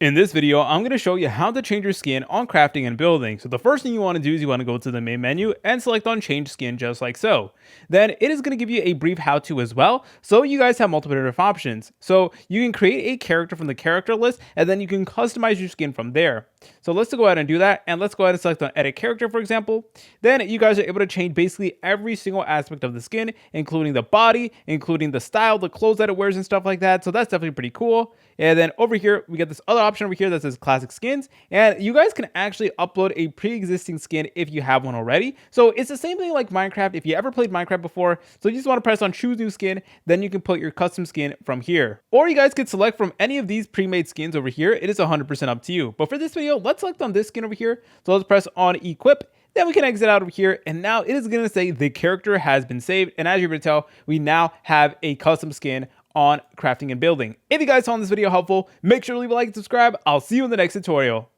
In this video, I'm going to show you how to change your skin on crafting and building. So the first thing you want to do is you want to go to the main menu and select on change skin just like so. Then it is going to give you a brief how-to as well. So you guys have multiple different options. So you can create a character from the character list and then you can customize your skin from there. So let's go ahead and do that. And let's go ahead and select on edit character, for example. Then you guys are able to change basically every single aspect of the skin, including the body, including the style, the clothes that it wears and stuff like that. So that's definitely pretty cool. And then over here, we get this other option over here that says classic skins. And you guys can actually upload a pre-existing skin if you have one already. So it's the same thing like Minecraft. If you ever played Minecraft before, so you just want to press on choose new skin, then you can put your custom skin from here. Or you guys could select from any of these pre-made skins over here. It is 100% up to you. But for this video, let's select on this skin over here. So let's press on equip. Then we can exit out of here, and now it is going to say the character has been saved. And as you're able to tell, we now have a custom skin on crafting and building. If you guys found this video helpful, make sure to leave a like and subscribe. I'll see you in the next tutorial.